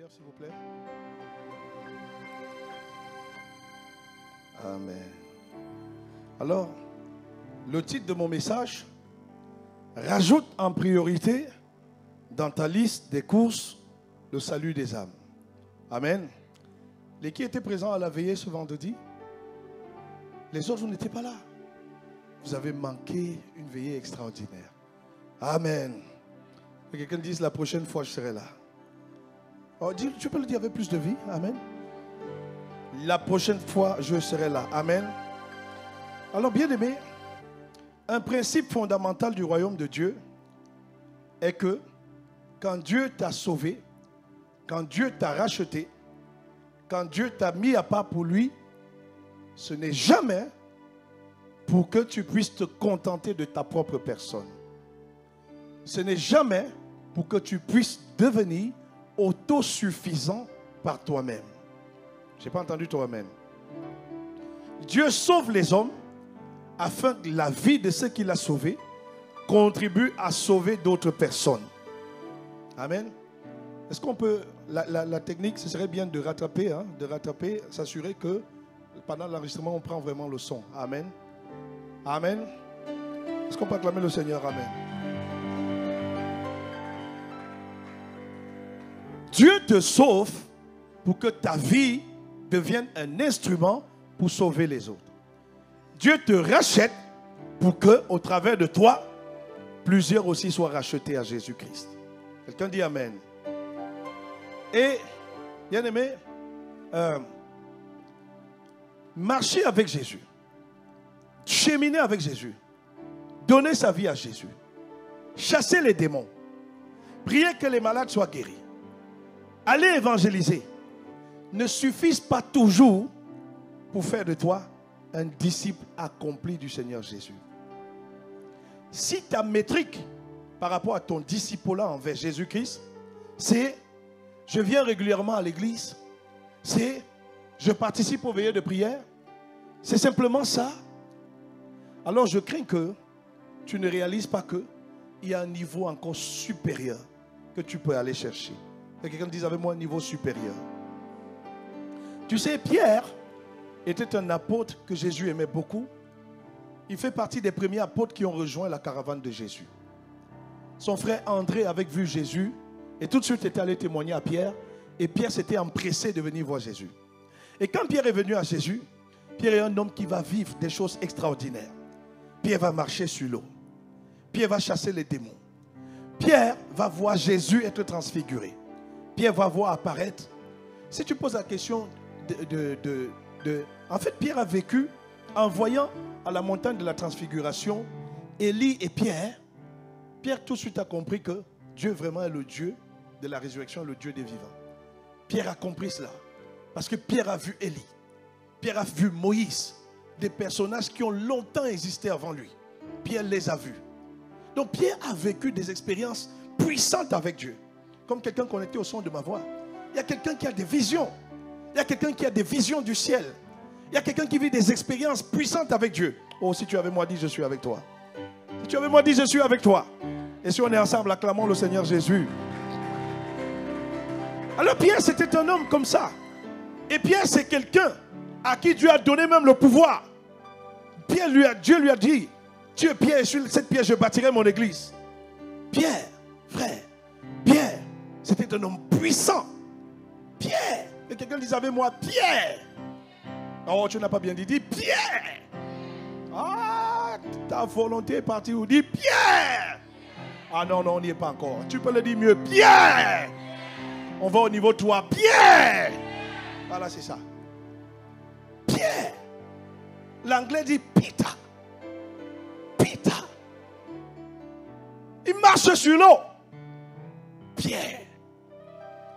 Seigneur, s'il vous plaît. Amen. Alors, le titre de mon message, rajoute en priorité dans ta liste des courses le salut des âmes. Amen. Les qui étaient présents à la veillée ce vendredi, les autres, vous n'étiez pas là. Vous avez manqué une veillée extraordinaire. Amen. Que quelqu'un dise la prochaine fois je serai là. Oh, tu peux le dire avec plus de vie. Amen. La prochaine fois je serai là. Amen. Alors bien aimé, un principe fondamental du royaume de Dieu est que quand Dieu t'a sauvé, quand Dieu t'a racheté, quand Dieu t'a mis à part pour lui, ce n'est jamais pour que tu puisses te contenter de ta propre personne. Ce n'est jamais pour que tu puisses devenir autosuffisant par toi-même. Je n'ai pas entendu ton amen. Dieu sauve les hommes afin que la vie de ceux qu'il a sauvés contribue à sauver d'autres personnes. Amen. Est-ce qu'on peut, la technique, ce serait bien de rattraper, s'assurer que pendant l'enregistrement, on prend vraiment le son. Amen. Amen. Est-ce qu'on peut acclamer le Seigneur? Amen. Dieu te sauve pour que ta vie devienne un instrument pour sauver les autres. Dieu te rachète pour que, au travers de toi, plusieurs aussi soient rachetés à Jésus-Christ. Quelqu'un dit Amen. Et, bien aimé, marcher avec Jésus, cheminer avec Jésus, donner sa vie à Jésus, chasser les démons, prier que les malades soient guéris, aller évangéliser, ne suffisent pas toujours pour faire de toi un disciple accompli du Seigneur Jésus. Si ta métrique par rapport à ton disciple-là envers Jésus-Christ, c'est je viens régulièrement à l'église, c'est je participe aux veillées de prière, c'est simplement ça, alors je crains que tu ne réalises pas qu'il y a un niveau encore supérieur que tu peux aller chercher. Et quelqu'un dise avec moi un niveau supérieur. Tu sais, Pierre était un apôtre que Jésus aimait beaucoup. Il fait partie des premiers apôtres qui ont rejoint la caravane de Jésus. Son frère André avait vu Jésus et tout de suite était allé témoigner à Pierre. Et Pierre s'était empressé de venir voir Jésus. Et quand Pierre est venu à Jésus, Pierre est un homme qui va vivre des choses extraordinaires. Pierre va marcher sur l'eau. Pierre va chasser les démons. Pierre va voir Jésus être transfiguré. Pierre va voir apparaître. Si tu poses la question en fait, Pierre a vécu en voyant à la montagne de la transfiguration Élie et Pierre. Pierre tout de suite a compris que Dieu vraiment est le Dieu de la résurrection, le Dieu des vivants. Pierre a compris cela. Parce que Pierre a vu Élie. Pierre a vu Moïse. Des personnages qui ont longtemps existé avant lui. Pierre les a vus. Donc Pierre a vécu des expériences puissantes avec Dieu. Comme quelqu'un connecté au son de ma voix. Il y a quelqu'un qui a des visions. Il y a quelqu'un qui a des visions du ciel. Il y a quelqu'un qui vit des expériences puissantes avec Dieu. Oh, si tu es avec moi, dis je suis avec toi. Si tu es avec moi, dis je suis avec toi. Et si on est ensemble, acclamons le Seigneur Jésus. Alors Pierre, c'était un homme comme ça. Et Pierre, c'est quelqu'un à qui Dieu a donné même le pouvoir. Dieu lui a dit, tu es Pierre, et sur cette pierre, je bâtirai mon église. Pierre, frère, Pierre, c'était un homme puissant. Pierre, et quelqu'un disait avec moi, Pierre. Oh, tu n'as pas bien dit, dis Pierre. Ah, ta volonté est partie où? Dis Pierre. Ah non, on n'y est pas encore. Tu peux le dire mieux, Pierre. On va au niveau 3, Pierre. Voilà, c'est ça. Pierre. L'anglais dit Peter. Peter. Il marche sur l'eau. Pierre.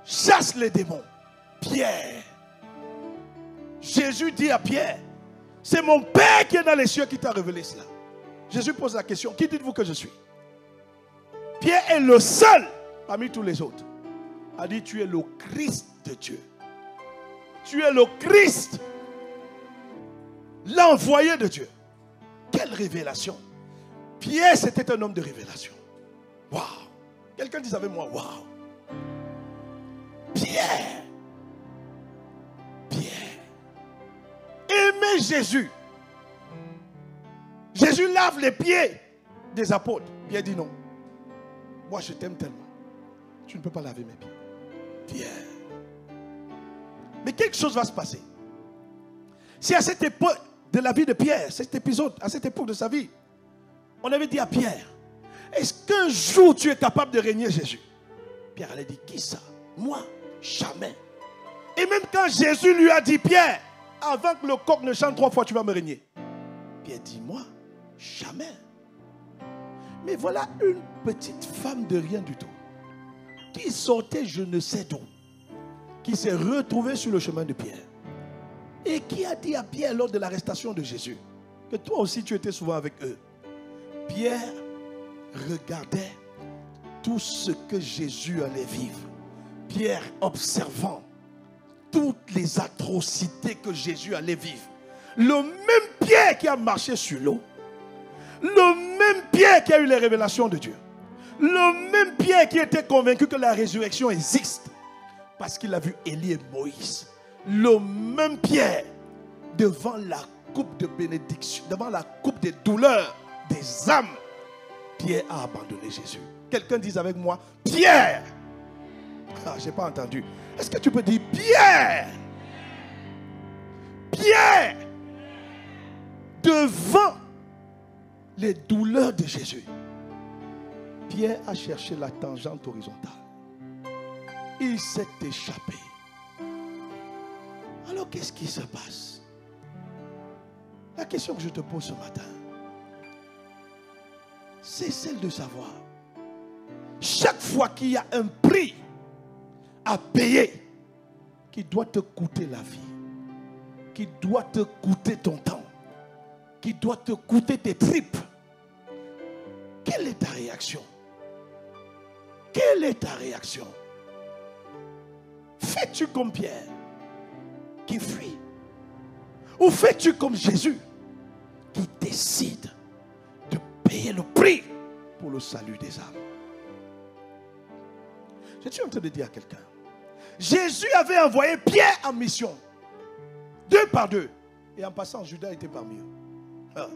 Chasse les démons. Pierre. Jésus dit à Pierre, c'est mon Père qui est dans les cieux qui t'a révélé cela. Jésus pose la question, qui dites-vous que je suis? Pierre est le seul parmi tous les autres. A dit, tu es le Christ de Dieu. Tu es le Christ, l'envoyé de Dieu. Quelle révélation! Pierre, c'était un homme de révélation. Waouh! Quelqu'un dit avec moi, waouh! Pierre! et Jésus. Jésus lave les pieds des apôtres. Pierre dit non. Moi, je t'aime tellement. Tu ne peux pas laver mes pieds. Pierre. Mais quelque chose va se passer. Si à cette époque de la vie de Pierre, cet épisode, à cette époque de sa vie, on avait dit à Pierre, est-ce qu'un jour tu es capable de régner Jésus? Pierre allait dire, qui ça? Moi? Jamais. Et même quand Jésus lui a dit, Pierre, avant que le coq ne chante 3 fois, tu vas me régner. Pierre dit, moi? Jamais. Mais voilà une petite femme de rien du tout, qui sortait je ne sais d'où, qui s'est retrouvée sur le chemin de Pierre, et qui a dit à Pierre lors de l'arrestation de Jésus, que toi aussi tu étais souvent avec eux. Pierre regardait tout ce que Jésus allait vivre. Pierre observant toutes les atrocités que Jésus allait vivre. Le même Pierre qui a marché sur l'eau. Le même Pierre qui a eu les révélations de Dieu. Le même Pierre qui était convaincu que la résurrection existe. Parce qu'il a vu Élie et Moïse. Le même Pierre devant la coupe de bénédiction, devant la coupe des douleurs des âmes. Pierre a abandonné Jésus. Quelqu'un dise avec moi, Pierre. Ah, je n'ai pas entendu. Est-ce que tu peux dire Pierre? Pierre. Devant les douleurs de Jésus, Pierre a cherché la tangente horizontale. Il s'est échappé. Alors qu'est-ce qui se passe? La question que je te pose ce matin, c'est celle de savoir, chaque fois qu'il y a un prix à payer qui doit te coûter la vie, qui doit te coûter ton temps, qui doit te coûter tes tripes, quelle est ta réaction? Quelle est ta réaction? Fais-tu comme Pierre qui fuit? Ou fais-tu comme Jésus qui décide de payer le prix pour le salut des âmes? Je suis en train de dire à quelqu'un, Jésus avait envoyé Pierre en mission, 2 par 2. Et en passant, Judas était parmi eux. Ah.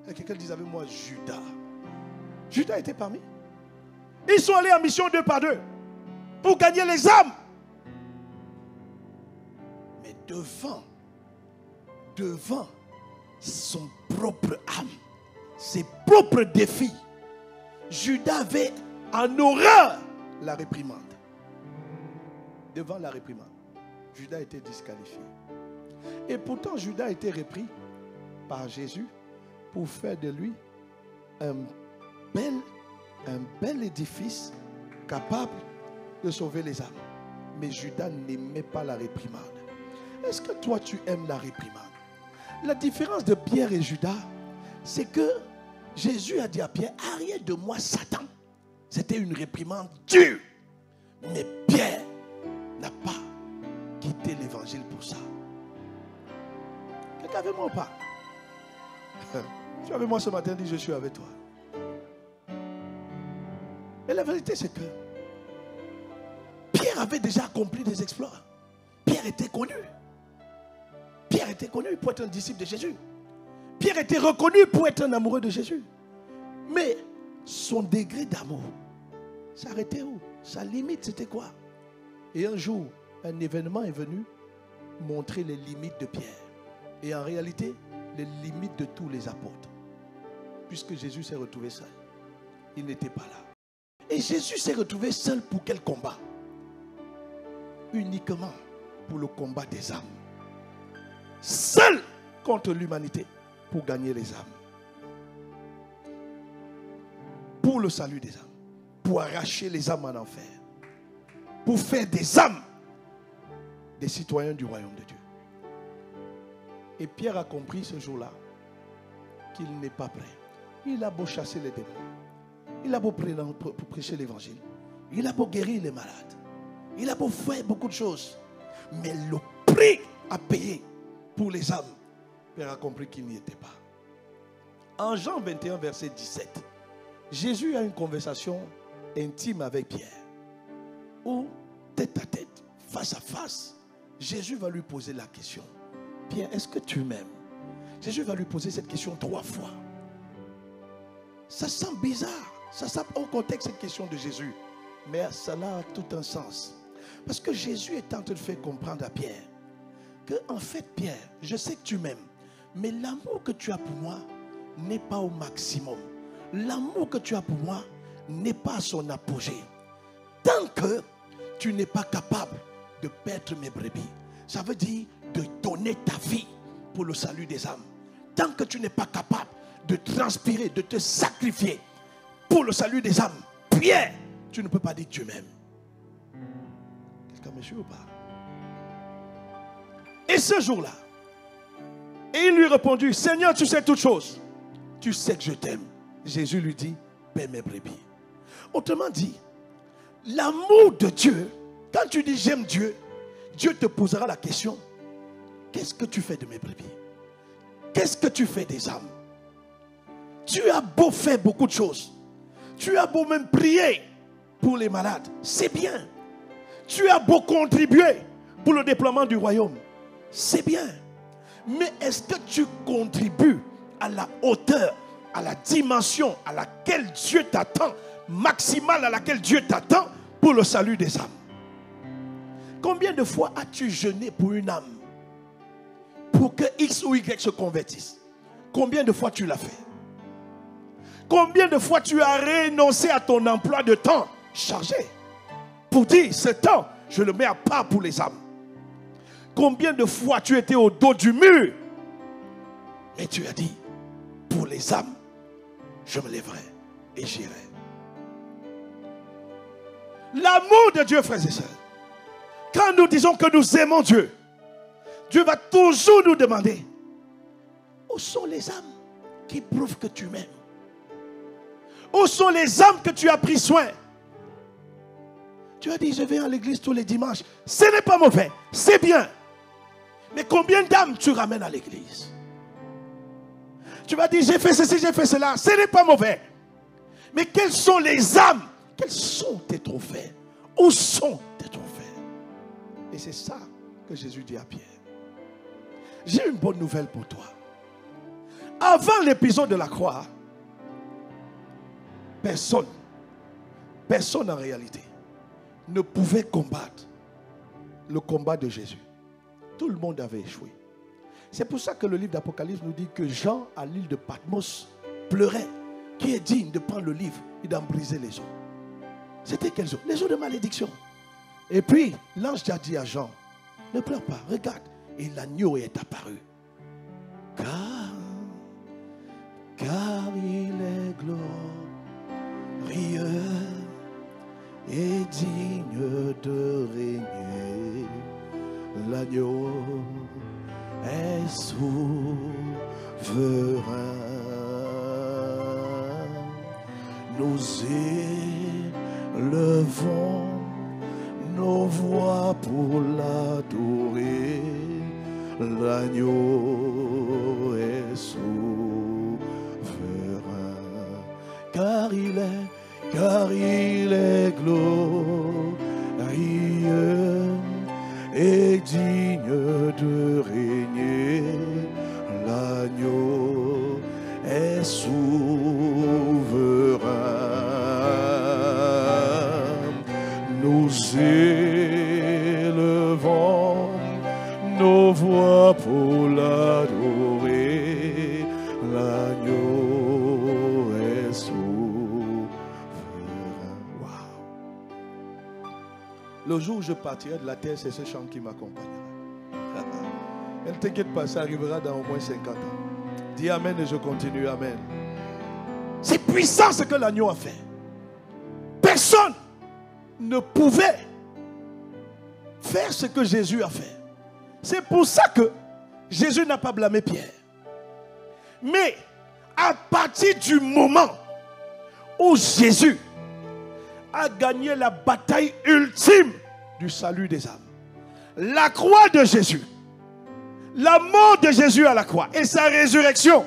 Et quelqu'un disait avec moi, Judas. Judas était parmi. Ils sont allés en mission 2 par 2 pour gagner les âmes. Mais devant son propre âme, ses propres défis, Judas avait en horreur la réprimande. Devant la réprimande, Judas était disqualifié. Et pourtant, Judas a été repris par Jésus pour faire de lui un bel édifice capable de sauver les âmes. Mais Judas n'aimait pas la réprimande. Est-ce que toi tu aimes la réprimande? La différence de Pierre et Judas, c'est que Jésus a dit à Pierre, arrière de moi Satan. C'était une réprimande dure. Mais Pierre n'a pas quitté l'évangile pour ça. Quelqu'un avec moi ou pas? Tu es avec moi ce matin, dis je suis avec toi. Et la vérité c'est que Pierre avait déjà accompli des exploits. Pierre était connu. Pierre était connu pour être un disciple de Jésus. Pierre était reconnu pour être un amoureux de Jésus. Mais son degré d'amour s'arrêtait où? Sa limite c'était quoi? Et un jour, un événement est venu montrer les limites de Pierre. Et en réalité, les limites de tous les apôtres. Puisque Jésus s'est retrouvé seul. Il n'était pas là. Et Jésus s'est retrouvé seul pour quel combat? Uniquement pour le combat des âmes. Seul contre l'humanité pour gagner les âmes. Pour le salut des âmes. Pour arracher les âmes en enfer. Pour faire des âmes des citoyens du royaume de Dieu. Et Pierre a compris ce jour-là qu'il n'est pas prêt. Il a beau chasser les démons. Il a beau prêcher l'évangile. Il a beau guérir les malades. Il a beau faire beaucoup de choses. Mais le prix à payer pour les âmes, Pierre a compris qu'il n'y était pas. En Jean 21, verset 17, Jésus a une conversation intime avec Pierre. Où, tête à tête, face à face, Jésus va lui poser la question. Pierre, est-ce que tu m'aimes? Jésus va lui poser cette question 3 fois. Ça semble bizarre. Ça semble hors contexte cette question de Jésus. Mais cela a tout un sens. Parce que Jésus est en train de faire comprendre à Pierre que, en fait, Pierre, je sais que tu m'aimes, mais l'amour que tu as pour moi n'est pas au maximum. L'amour que tu as pour moi n'est pas à son apogée. Tant que tu n'es pas capable de perdre mes brebis, ça veut dire de donner ta vie pour le salut des âmes. Tant que tu n'es pas capable de transpirer, de te sacrifier pour le salut des âmes, Pierre, tu ne peux pas dire que tu m'aimes. Quelqu'un me suit ou pas? Et ce jour-là, et il lui répondit, Seigneur, tu sais toutes choses. Tu sais que je t'aime. Jésus lui dit, paie mes brebis. Autrement dit, l'amour de Dieu, quand tu dis j'aime Dieu, Dieu te posera la question, qu'est-ce que tu fais de mes brebis? Qu'est-ce que tu fais des âmes? Tu as beau faire beaucoup de choses. Tu as beau même prier pour les malades. C'est bien. Tu as beau contribuer pour le déploiement du royaume. C'est bien. Mais est-ce que tu contribues à la hauteur, à la dimension à laquelle Dieu t'attend, maximale à laquelle Dieu t'attend pour le salut des âmes? Combien de fois as-tu jeûné pour une âme pour que X ou Y se convertisse? Combien de fois tu l'as fait? Combien de fois tu as renoncé à ton emploi de temps chargé pour dire ce temps, je le mets à part pour les âmes? Combien de fois tu étais au dos du mur et tu as dit, pour les âmes, je me lèverai et j'irai. L'amour de Dieu, frères et sœurs, quand nous disons que nous aimons Dieu, Dieu va toujours nous demander, où sont les âmes qui prouvent que tu m'aimes? Où sont les âmes que tu as pris soin? Tu as dit, je vais à l'église tous les dimanches. Ce n'est pas mauvais, c'est bien. Mais combien d'âmes tu ramènes à l'église? Tu vas dire, j'ai fait ceci, j'ai fait cela. Ce n'est pas mauvais. Mais quelles sont les âmes? Quels sont tes trophées? Où sont tes trophées? Et c'est ça que Jésus dit à Pierre. J'ai une bonne nouvelle pour toi. Avant l'épisode de la croix, personne en réalité ne pouvait combattre le combat de Jésus. Tout le monde avait échoué. C'est pour ça que le livre d'Apocalypse nous dit que Jean, à l'île de Patmos, pleurait. Qui est digne de prendre le livre et d'en briser les os? C'était quels os? Les os de malédiction. Et puis, l'ange a dit à Jean, ne pleure pas, regarde. Et l'agneau est apparu. Car il est glorieux et digne de régner. L'agneau est souverain. Nous élevons nos voix pour l'adorer. L'agneau est souverain. Car il est glorieux et digne de régner. L'agneau est souverain. Nous élevons nos voix pour l'adorer. L'agneau est souverain. Wow. Le jour où je partirai de la terre, c'est ce chant qui m'accompagnera. Ne t'inquiète pas, ça arrivera dans au moins 50 ans. Dis amen et je continue, amen. C'est puissant ce que l'agneau a fait. Personne ne pouvait faire ce que Jésus a fait. C'est pour ça que Jésus n'a pas blâmé Pierre. Mais à partir du moment où Jésus a gagné la bataille ultime du salut des âmes, la croix de Jésus, la mort de Jésus à la croix et sa résurrection,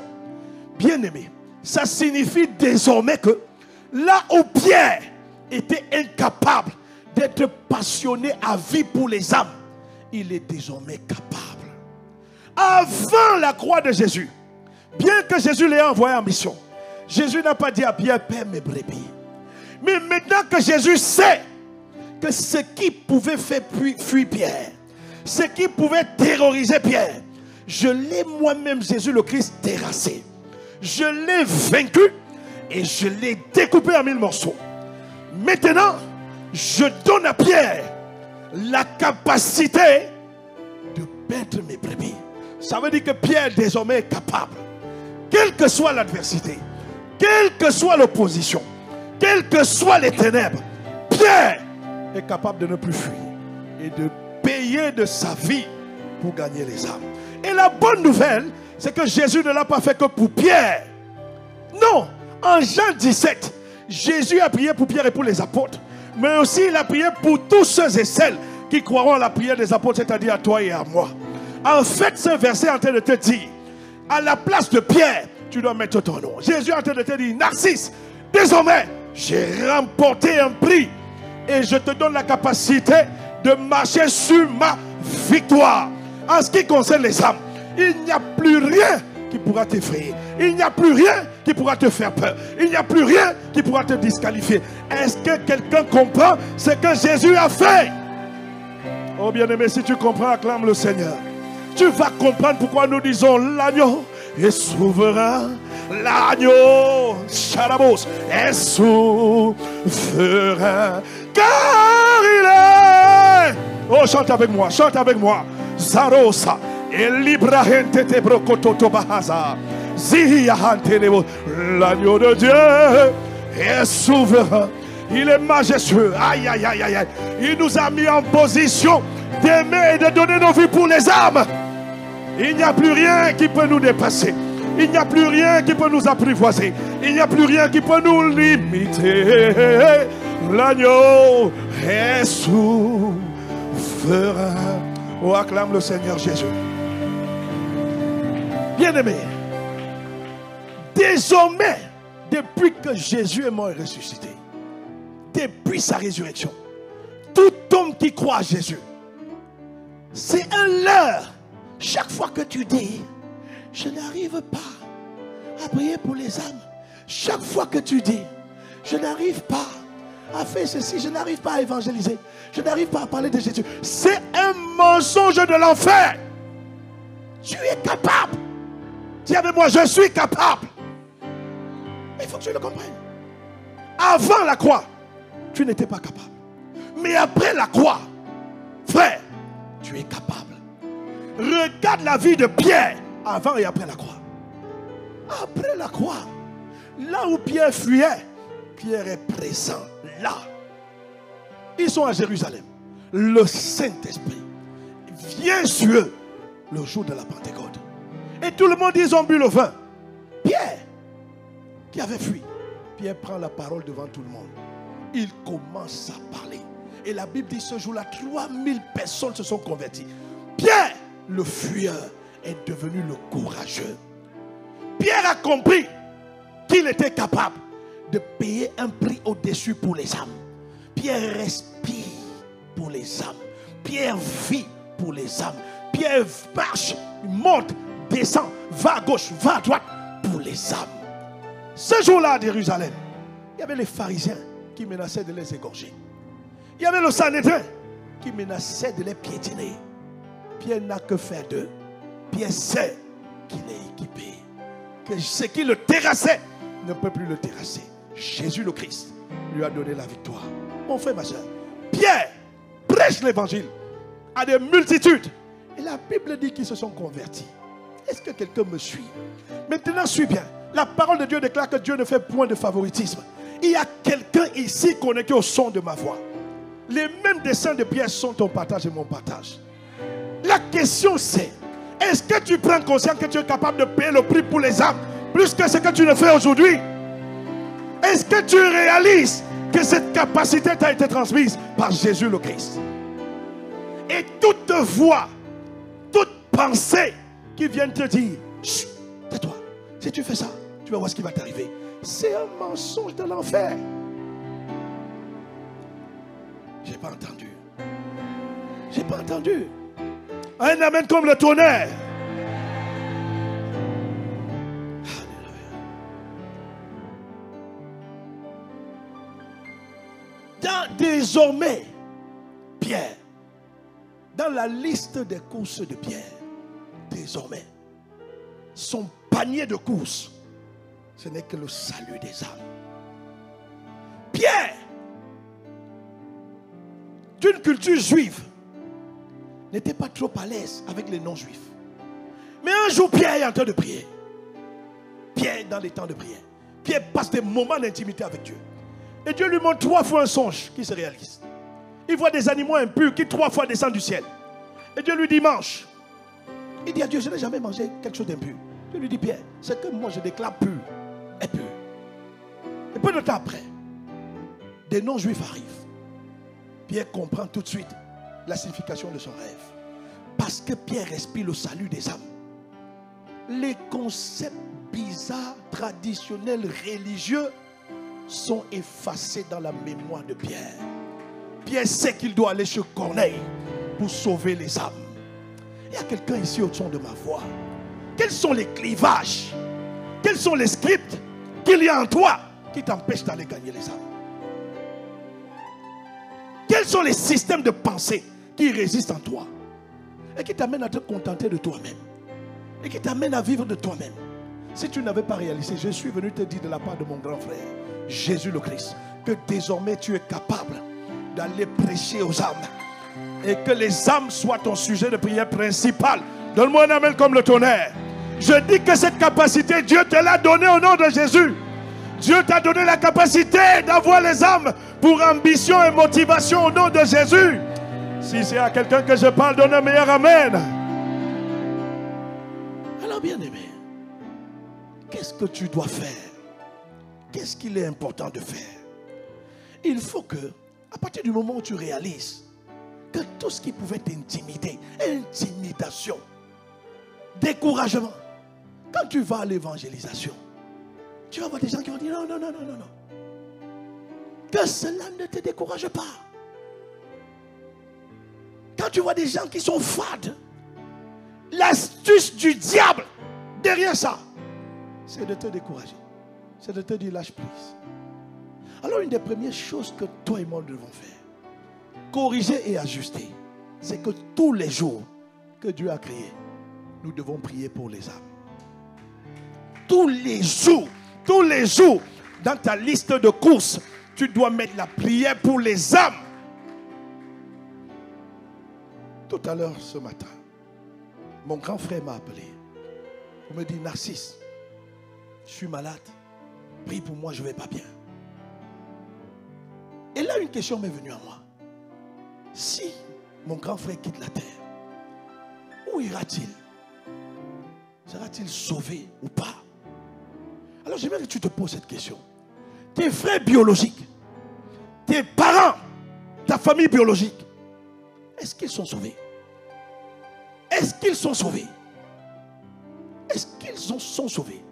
bien aimé, ça signifie désormais que là où Pierre était incapable d'être passionné à vie pour les âmes, il est désormais capable. Avant la croix de Jésus, Bien que Jésus l'ait envoyé en mission, Jésus n'a pas dit à Pierre, paie mes brebis. Mais maintenant que Jésus sait que ce qui pouvait faire fuir Pierre, ce qui pouvait terroriser Pierre, je l'ai moi-même, Jésus le Christ, terrassé. Je l'ai vaincu et je l'ai découpé en 1000 morceaux. Maintenant, je donne à Pierre la capacité de paître mes brebis. Ça veut dire que Pierre désormais est capable, quelle que soit l'adversité, quelle que soit l'opposition, quelles que soient les ténèbres, Pierre est capable de ne plus fuir et de payer de sa vie pour gagner les âmes. Et la bonne nouvelle, c'est que Jésus ne l'a pas fait que pour Pierre. Non, en Jean 17, Jésus a prié pour Pierre et pour les apôtres, mais aussi il a prié pour tous ceux et celles qui croiront à la prière des apôtres, c'est-à-dire à toi et à moi. En fait, ce verset est en train de te dire, à la place de Pierre, tu dois mettre ton nom. Jésus est en train de te dire, Narcisse, désormais, j'ai remporté un prix et je te donne la capacité de marcher sur ma victoire. En ce qui concerne les âmes, il n'y a plus rien qui pourra t'effrayer. Il n'y a plus rien qui pourra te faire peur. Il n'y a plus rien qui pourra te disqualifier. Est-ce que quelqu'un comprend ce que Jésus a fait? Oh bien-aimé, si tu comprends, acclame le Seigneur. Tu vas comprendre pourquoi nous disons l'agneau est souverain. L'agneau, Charabos, est souverain. Car il est. Oh, chante avec moi, chante avec moi. Zarosa, el librahente te brocototo bahaza. L'agneau de Dieu est souverain. Il est majestueux. Aïe, aïe, aïe, aïe. Il nous a mis en position d'aimer et de donner nos vies pour les âmes. Il n'y a plus rien qui peut nous dépasser. Il n'y a plus rien qui peut nous apprivoiser. Il n'y a plus rien qui peut nous limiter. L'agneau est souverain. Oh, acclame le Seigneur Jésus. Bien-aimé, désormais, depuis que Jésus est mort et ressuscité, depuis sa résurrection, tout homme qui croit à Jésus, c'est un leurre. Chaque fois que tu dis, je n'arrive pas à prier pour les âmes. Chaque fois que tu dis, je n'arrive pas à faire ceci, je n'arrive pas à évangéliser, je n'arrive pas à parler de Jésus. C'est un mensonge de l'enfer. Tu es capable. Dis avec moi, je suis capable. Il faut que tu le comprennes. Avant la croix, tu n'étais pas capable. Mais après la croix, frère, tu es capable. Regarde la vie de Pierre avant et après la croix. Après la croix, là où Pierre fuyait, Pierre est présent là. Ils sont à Jérusalem. Le Saint-Esprit vient sur eux le jour de la Pentecôte. Et tout le monde, ils ont bu le vin. Pierre, qui avait fui, Pierre prend la parole devant tout le monde. Il commence à parler. Et la Bible dit ce jour-là, 3000 personnes se sont converties. Pierre, le fuyeur, est devenu le courageux. Pierre a compris qu'il était capable de payer un prix au-dessus pour les âmes. Pierre respire pour les âmes. Pierre vit pour les âmes. Pierre marche, monte, descend, va à gauche, va à droite pour les âmes. Ce jour-là à Jérusalem, il y avait les pharisiens qui menaçaient de les égorger. Il y avait le Sanhédrin qui menaçait de les piétiner. Pierre n'a que faire d'eux. Pierre sait qu'il est équipé. Que ce qui le terrassait ne peut plus le terrasser. Jésus le Christ lui a donné la victoire. Mon frère, ma soeur, Pierre prêche l'évangile à des multitudes. Et la Bible dit qu'ils se sont convertis. Est-ce que quelqu'un me suit? Maintenant, suis bien. La parole de Dieu déclare que Dieu ne fait point de favoritisme. Il y a quelqu'un ici connecté au son de ma voix. Les mêmes dessins de Pierre sont ton partage et mon partage. La question c'est, est-ce que tu prends conscience que tu es capable de payer le prix pour les âmes plus que ce que tu le fais aujourd'hui? Est-ce que tu réalises que cette capacité t'a été transmise par Jésus le Christ? Et toute voix, toute pensée qui vient te dire, chut, tais-toi, si tu fais ça, tu vas voir ce qui va t'arriver. C'est un mensonge de l'enfer. J'ai pas entendu. J'ai pas entendu. Un amen comme le tonnerre. désormais, Pierre, dans la liste des courses de Pierre, désormais, son panier de courses, ce n'est que le salut des âmes. Pierre, d'une culture juive, n'était pas trop à l'aise avec les non-juifs. Mais un jour, Pierre est en train de prier. Pierre, dans les temps de prière, Pierre passe des moments d'intimité avec Dieu. Et Dieu lui montre 3 fois un songe qui se réalise. Il voit des animaux impurs qui 3 fois descendent du ciel. Et Dieu lui dit, mange. Il dit à Dieu, je n'ai jamais mangé quelque chose d'impur. Dieu lui dit, Pierre, c'est que moi je déclare pur est pur. Et peu de temps après, des non-juifs arrivent. Pierre comprend tout de suite la signification de son rêve. Parce que Pierre respire le salut des âmes. Les concepts bizarres, traditionnels, religieux sont effacés dans la mémoire de Pierre. Pierre sait qu'il doit aller chez Corneille pour sauver les âmes. Il y a quelqu'un ici au son de ma voix. Quels sont les clivages? Quels sont les scripts qu'il y a en toi qui t'empêchent d'aller gagner les âmes? Quels sont les systèmes de pensée qui résistent en toi et qui t'amènent à te contenter de toi-même et qui t'amènent à vivre de toi-même? Si tu n'avais pas réalisé, je suis venu te dire de la part de mon grand frère, Jésus le Christ, que désormais tu es capable d'aller prêcher aux âmes et que les âmes soient ton sujet de prière principal. Donne-moi un amen comme le tonnerre. Je dis que cette capacité, Dieu te l'a donnée au nom de Jésus. Dieu t'a donné la capacité d'avoir les âmes pour ambition et motivation au nom de Jésus. Si c'est à quelqu'un que je parle, donne un meilleur amen. Alors bien aimé, qu'est-ce que tu dois faire? Qu'est-ce qu'il est important de faire? Il faut que, à partir du moment où tu réalises que tout ce qui pouvait t'intimider, intimidation, découragement, quand tu vas à l'évangélisation, tu vas voir des gens qui vont dire non, non, non, non, non, non. Que cela ne te décourage pas. Quand tu vois des gens qui sont fades, l'astuce du diable derrière ça, c'est de te décourager. C'est de te dire lâche prise. Alors une des premières choses que toi et moi devons faire, corriger et ajuster, c'est que tous les jours que Dieu a créés, nous devons prier pour les âmes. Tous les jours, dans ta liste de courses, tu dois mettre la prière pour les âmes. Tout à l'heure, ce matin, mon grand frère m'a appelé. Il me dit, Narcisse, je suis malade. Prie pour moi, je ne vais pas bien. Et là, une question m'est venue à moi. Si mon grand frère quitte la terre, où ira-t-il? Sera-t-il sauvé ou pas? Alors j'aimerais que tu te poses cette question. Tes frères biologiques, tes parents, ta famille biologique, est-ce qu'ils sont sauvés? Est-ce qu'ils sont sauvés? Est-ce qu'ils sont sauvés?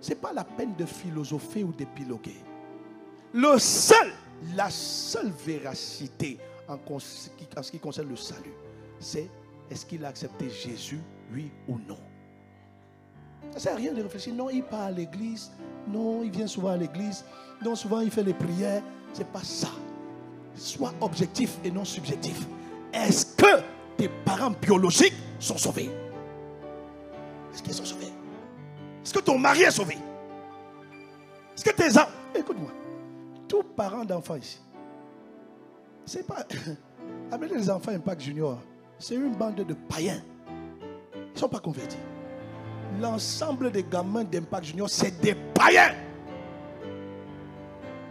Ce n'est pas la peine de philosopher ou d'épiloguer. La seule véracité en ce qui concerne le salut, c'est est-ce qu'il a accepté Jésus, oui ou non? Ça ne sert à rien de réfléchir. Non, il part à l'église. Non, il vient souvent à l'église. Non, souvent il fait les prières. Ce n'est pas ça. Sois objectif et non subjectif. Est-ce que tes parents biologiques sont sauvés? Est-ce qu'ils sont sauvés? Est-ce que ton mari est sauvé? Est-ce que tes enfants... Écoute-moi. Tous parents d'enfants ici, c'est pas... Amener les enfants Impact Junior, c'est une bande de païens. Ils ne sont pas convertis. L'ensemble des gamins d'Impact Junior, c'est des païens.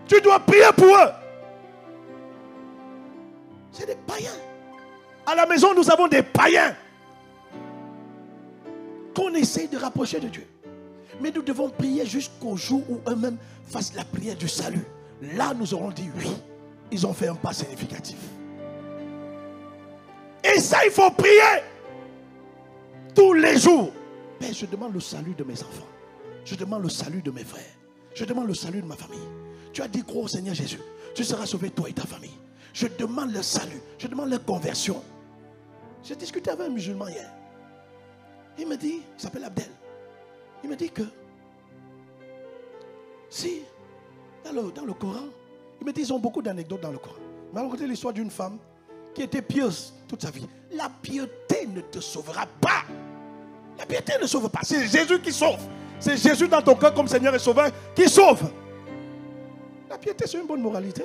Tu dois prier pour eux. C'est des païens. À la maison, nous avons des païens qu'on essaye de rapprocher de Dieu. Mais nous devons prier jusqu'au jour où eux-mêmes fassent la prière du salut. Là, nous aurons dit oui. Ils ont fait un pas significatif. Et ça, il faut prier tous les jours. Père, je demande le salut de mes enfants. Je demande le salut de mes frères. Je demande le salut de ma famille. Tu as dit, crois au Seigneur Jésus. Tu seras sauvé, toi et ta famille. Je demande le salut. Je demande la conversion. J'ai discuté avec un musulman hier. Il me dit, il s'appelle Abdel. Il me dit que si, dans le Coran, il me dit, ils ont beaucoup d'anecdotes dans le Coran. m'a raconté l'histoire d'une femme qui était pieuse toute sa vie. La piété ne te sauvera pas. La piété ne sauve pas. C'est Jésus qui sauve. C'est Jésus dans ton cœur comme Seigneur et Sauveur qui sauve. La piété, c'est une bonne moralité.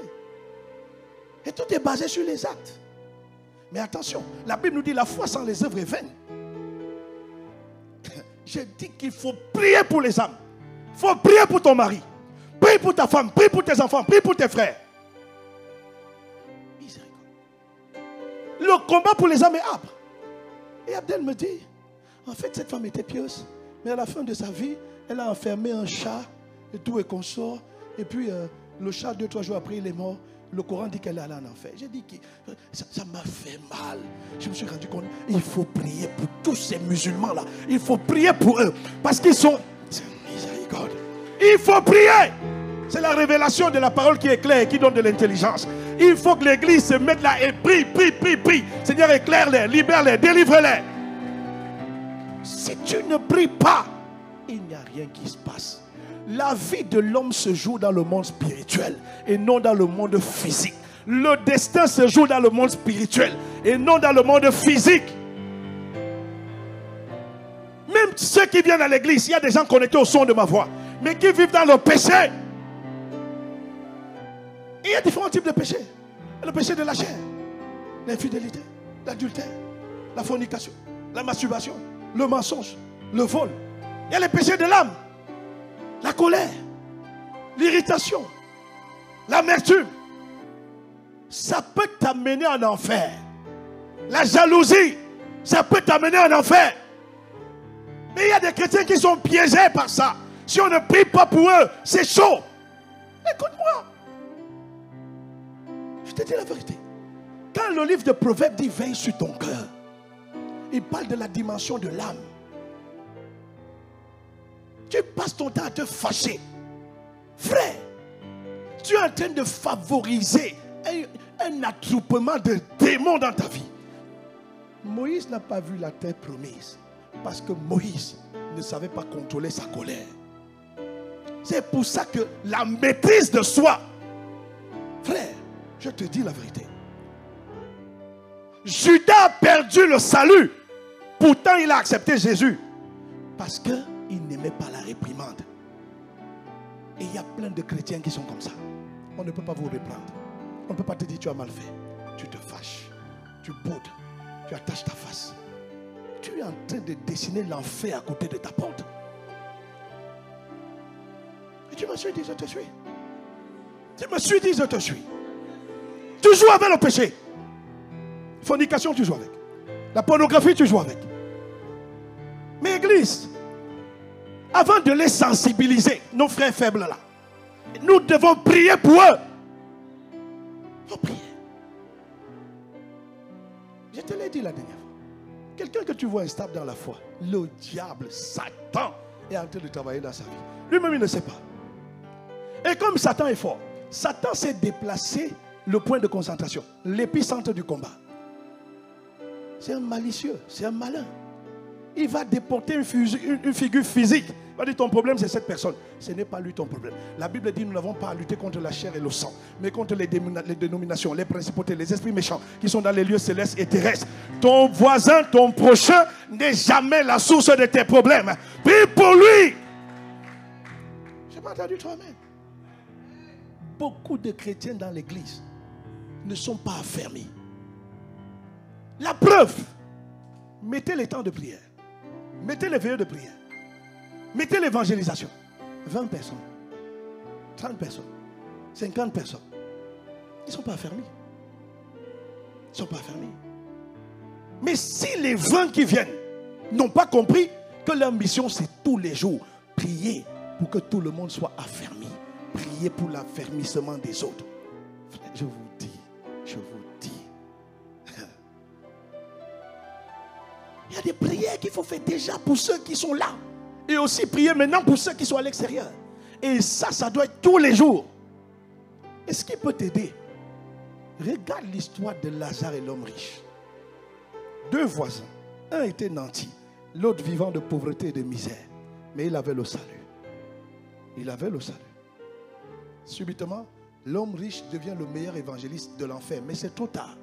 Et tout est basé sur les actes. Mais attention, la Bible nous dit la foi sans les œuvres est vaine. Je dis qu'il faut prier pour les âmes. Il faut prier pour ton mari. Prie pour ta femme, prie pour tes enfants, prie pour tes frères. Miséricorde. Le combat pour les âmes est âpre. Et Abdel me dit, en fait, cette femme était pieuse, mais à la fin de sa vie, elle a enfermé un chat et tout et consort. Et puis, le chat, 2-3 jours après, il est mort. Le Coran dit qu'elle est allée en enfer. J'ai dit que ça m'a fait mal. Je me suis rendu compte, il faut prier pour tous ces musulmans-là. Il faut prier pour eux. Parce qu'ils sont... C'est miséricorde. Il faut prier. C'est la révélation de la parole qui éclaire et qui donne de l'intelligence. Il faut que l'église se mette là et prie, prie, prie, prie. Seigneur, éclaire-les, libère-les, délivre-les. Si tu ne pries pas, il n'y a rien qui se passe. La vie de l'homme se joue dans le monde spirituel et non dans le monde physique. Le destin se joue dans le monde spirituel et non dans le monde physique. Même ceux qui viennent à l'église, il y a des gens connectés au son de ma voix, mais qui vivent dans le péché. Il y a différents types de péchés. Le péché de la chair, l'infidélité, l'adultère, la fornication, la masturbation, le mensonge, le vol. Il y a les péchés de l'âme. La colère, l'irritation, l'amertume, ça peut t'amener en enfer. La jalousie, ça peut t'amener en enfer. Mais il y a des chrétiens qui sont piégés par ça. Si on ne prie pas pour eux, c'est chaud. Écoute-moi. Je te dis la vérité. Quand le livre de Proverbes dit veille sur ton cœur, il parle de la dimension de l'âme. Tu passes ton temps à te fâcher. Frère, tu es en train de favoriser un attroupement de démons dans ta vie. Moïse n'a pas vu la terre promise parce que Moïse ne savait pas contrôler sa colère. C'est pour ça que la maîtrise de soi. Frère, je te dis la vérité. Judas a perdu le salut. Pourtant, il a accepté Jésus. Parce qu'il n'aimait pas la réprimande. Et il y a plein de chrétiens qui sont comme ça. On ne peut pas vous reprendre. On ne peut pas te dire tu as mal fait. Tu te fâches. Tu boudes. Tu attaches ta face. Tu es en train de dessiner l'enfer à côté de ta porte. Et tu me suis dit, je te suis. Tu me suis dit, je te suis. Tu joues avec le péché. Fornication, tu joues avec. La pornographie, tu joues avec. Mais église, avant de les sensibiliser, nos frères faibles là, nous devons prier pour eux. Il faut prier. Je te l'ai dit la dernière fois. Quelqu'un que tu vois instable dans la foi, le diable, Satan, est en train de travailler dans sa vie. Lui-même, il ne sait pas. Et comme Satan est fort, Satan s'est déplacé le point de concentration, l'épicentre du combat. C'est un malicieux, c'est un malin. Il va déporter une figure physique. Il va dire ton problème c'est cette personne. Ce n'est pas lui ton problème. La Bible dit nous n'avons pas à lutter contre la chair et le sang, mais contre les dénominations, les principautés, les esprits méchants qui sont dans les lieux célestes et terrestres. Ton voisin, ton prochain n'est jamais la source de tes problèmes. Prie pour lui. Je n'ai pas entendu toi-même. Beaucoup de chrétiens dans l'église ne sont pas affermis. La preuve, mettez les temps de prière. Mettez les veilleux de prière. Mettez l'évangélisation. 20 personnes, 30 personnes, 50 personnes. Ils ne sont pas affermis. Ils ne sont pas affermis. Mais si les 20 qui viennent n'ont pas compris que leur mission c'est tous les jours prier pour que tout le monde soit affermi. Prier pour l'affermissement des autres. Je vous dis. Il y a des prières qu'il faut faire déjà pour ceux qui sont là. Et aussi prier maintenant pour ceux qui sont à l'extérieur. Et ça doit être tous les jours. Et ce qui peut t'aider, regarde l'histoire de Lazare et l'homme riche. Deux voisins. Un était nanti, l'autre vivant de pauvreté et de misère. Mais il avait le salut. Il avait le salut. Subitement, L'homme riche devient le meilleur évangéliste de l'enfer. Mais c'est trop tard.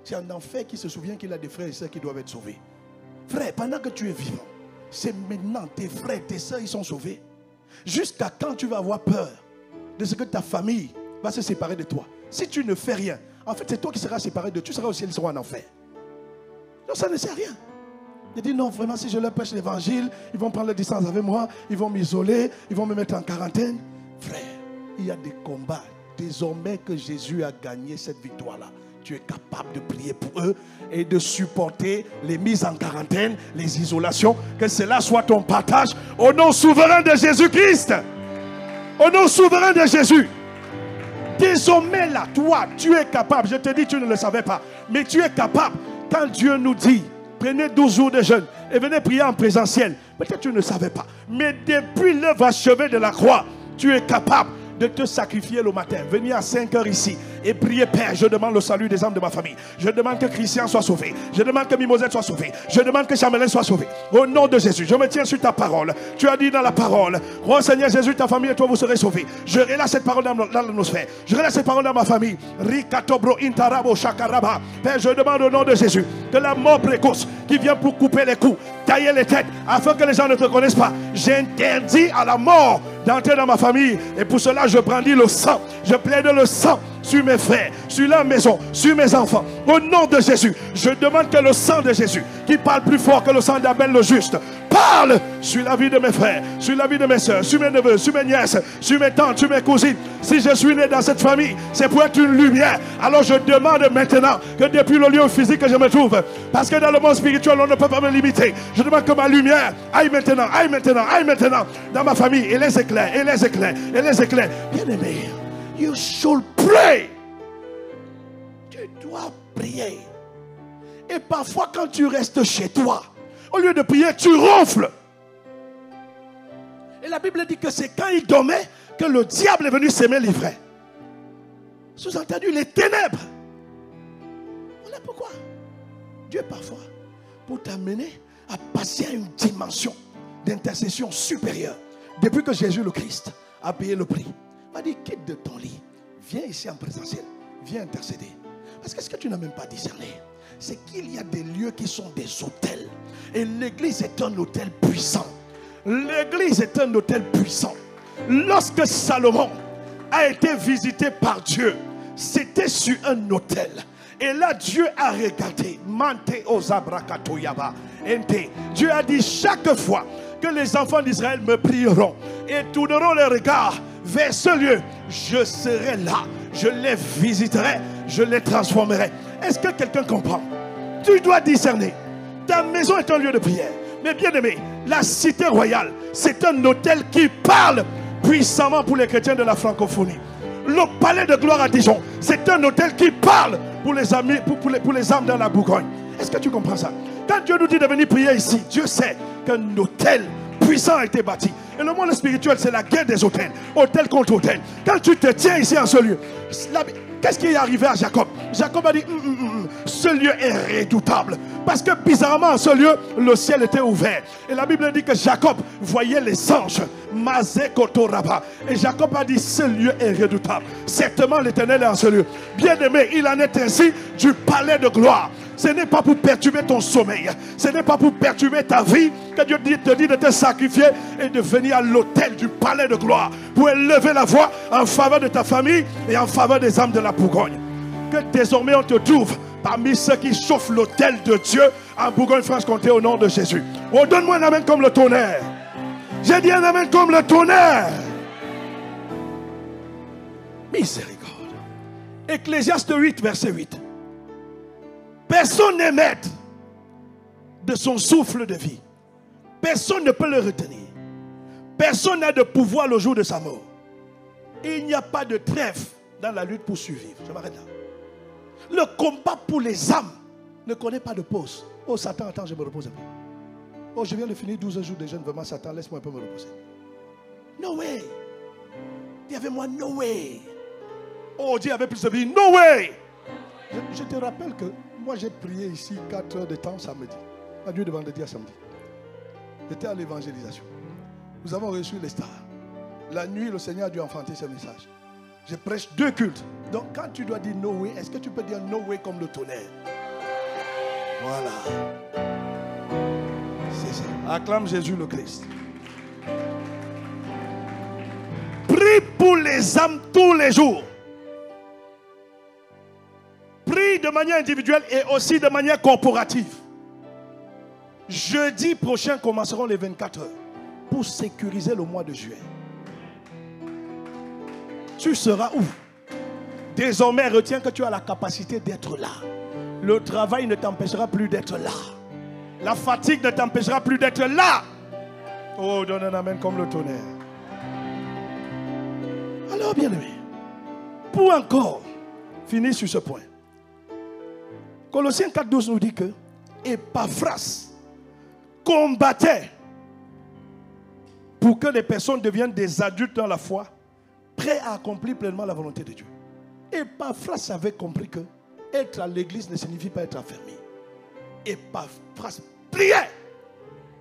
C'est un enfer qui se souvient qu'il a des frères et sœurs qui doivent être sauvés. Frère, pendant que tu es vivant, c'est maintenant tes frères, tes sœurs, ils sont sauvés. Jusqu'à quand tu vas avoir peur de ce que ta famille va se séparer de toi? Si tu ne fais rien, en fait, c'est toi qui seras séparé de. Tu seras au ciel, ils seront en enfer. Donc ça ne sert à rien. Il dit non, vraiment, si je leur prêche l'évangile, ils vont prendre la distance avec moi, ils vont m'isoler, ils vont me mettre en quarantaine. Frère, il y a des combats. Désormais que Jésus a gagné cette victoire-là, tu es capable de prier pour eux et de supporter les mises en quarantaine, les isolations. Que cela soit ton partage au nom souverain de Jésus-Christ. Au nom souverain de Jésus. Désormais là, toi, tu es capable. Je te dis, tu ne le savais pas. Mais tu es capable. Quand Dieu nous dit, prenez 12 jours de jeûne et venez prier en présentiel. Peut-être tu ne savais pas. Mais depuis l'œuvre achevée de la croix, tu es capable de te sacrifier le matin, venir à 5 heures ici et prier, Père, je demande le salut des âmes de ma famille. Je demande que Christian soit sauvé. Je demande que Mimosette soit sauvé. Je demande que Chamelin soit sauvé. Au nom de Jésus, je me tiens sur ta parole. Tu as dit dans la parole, oh Seigneur Jésus, ta famille et toi vous serez sauvés. Je relâche cette parole dans l'atmosphère. Je relâche cette parole dans ma famille. Rikatobro intarabo shakaraba. Père, je demande au nom de Jésus que la mort précoce qui vient pour couper les coups, tailler les têtes, afin que les gens ne te connaissent pas, j'interdis à la mort d'entrer dans ma famille. Et pour cela, je brandis le sang. Je plaide le sang sur mes frères, sur la maison, sur mes enfants. Au nom de Jésus, je demande que le sang de Jésus, qui parle plus fort que le sang d'Abel le juste, parle sur la vie de mes frères, sur la vie de mes soeurs, sur mes neveux, sur mes nièces, sur mes tantes, sur mes cousines. Si je suis né dans cette famille, c'est pour être une lumière. Alors je demande maintenant que depuis le lieu physique que je me trouve, parce que dans le monde spirituel, on ne peut pas me limiter. Je demande que ma lumière aille maintenant, aille maintenant, aille maintenant dans ma famille et les éclairs, et les éclairs, et les éclairs. Bien-aimé, you should pray. Tu dois prier. Et parfois quand tu restes chez toi, au lieu de prier, tu ronfles. Et la Bible dit que c'est quand il dormait que le diable est venu s'aimer l'ivraie. Sous-entendu, les ténèbres. Voilà pourquoi Dieu parfois, pour t'amener à passer à une dimension d'intercession supérieure, depuis que Jésus le Christ a payé le prix, m'a dit quitte de ton lit, viens ici en présentiel, viens intercéder. Parce que ce que tu n'as même pas discerné, c'est qu'il y a des lieux qui sont des autels. Et l'église est un autel puissant. L'église est un autel puissant. Lorsque Salomon a été visité par Dieu, c'était sur un autel. Et là, Dieu a regardé. Dieu a dit chaque fois que les enfants d'Israël me prieront et tourneront les regards vers ce lieu, je serai là. Je les visiterai, je les transformerai. Est-ce que quelqu'un comprend? Tu dois discerner. Ta maison est un lieu de prière. Mais bien aimé, la cité royale, c'est un hôtel qui parle puissamment pour les chrétiens de la francophonie. Le palais de gloire à Dijon, c'est un hôtel qui parle pour les amis, pour les âmes dans la Bourgogne. Est-ce que tu comprends ça? Quand Dieu nous dit de venir prier ici, Dieu sait qu'un hôtel puissant a été bâti. Et le monde spirituel, c'est la guerre des hôtels. Hôtel contre hôtel. Quand tu te tiens ici en ce lieu, qu'est-ce qui est arrivé à Jacob? Jacob a dit, ce lieu est redoutable. Parce que bizarrement, en ce lieu, le ciel était ouvert. Et la Bible dit que Jacob voyait les anges. Et Jacob a dit, ce lieu est redoutable. Certainement, l'Éternel est en ce lieu. Bien aimé, il en est ainsi du palais de gloire. Ce n'est pas pour perturber ton sommeil. Ce n'est pas pour perturber ta vie que Dieu te dit de te sacrifier et de venir à l'autel du palais de gloire pour élever la voix en faveur de ta famille et en faveur des âmes de la Bourgogne. Que désormais on te trouve parmi ceux qui chauffent l'autel de Dieu en Bourgogne-Franche-Comté au nom de Jésus. Oh, donne-moi un amen comme le tonnerre. J'ai dit un amen comme le tonnerre. Miséricorde. Ecclésiaste 8, verset 8. Personne n'est maître de son souffle de vie. Personne ne peut le retenir. Personne n'a de pouvoir le jour de sa mort. Il n'y a pas de trêve dans la lutte pour survivre. Je m'arrête là. Le combat pour les âmes ne connaît pas de pause. Oh Satan, attends, je me repose un peu. Oh, je viens de finir 12 jours de jeûne. Vraiment, Satan, laisse-moi un peu me reposer. No way. Dis avec moi, no way. Oh, dis avec plus de vie, no way. Je te rappelle que moi, j'ai prié ici 4 heures de temps samedi. Pas de vendredi à samedi. J'étais à l'évangélisation. Nous avons reçu les stars. La nuit, le Seigneur a dû enfanter ce message. Je prêche 2 cultes. Donc quand tu dois dire no way, est-ce que tu peux dire no way comme le tonnerre? Voilà. C'est ça. Acclame Jésus le Christ. Prie pour les âmes tous les jours. Prie de manière individuelle et aussi de manière corporative. Jeudi prochain commenceront les 24 heures pour sécuriser le mois de juillet. Tu seras où? Désormais, retiens que tu as la capacité d'être là. Le travail ne t'empêchera plus d'être là. La fatigue ne t'empêchera plus d'être là. Oh, donne un amen comme le tonnerre. Alors, bien-aimé, pour encore finir sur ce point, Colossiens 4,12 nous dit que Epaphras combattait pour que les personnes deviennent des adultes dans la foi, prêts à accomplir pleinement la volonté de Dieu. Epaphras avait compris que être à l'église ne signifie pas être affermi. Epaphras priait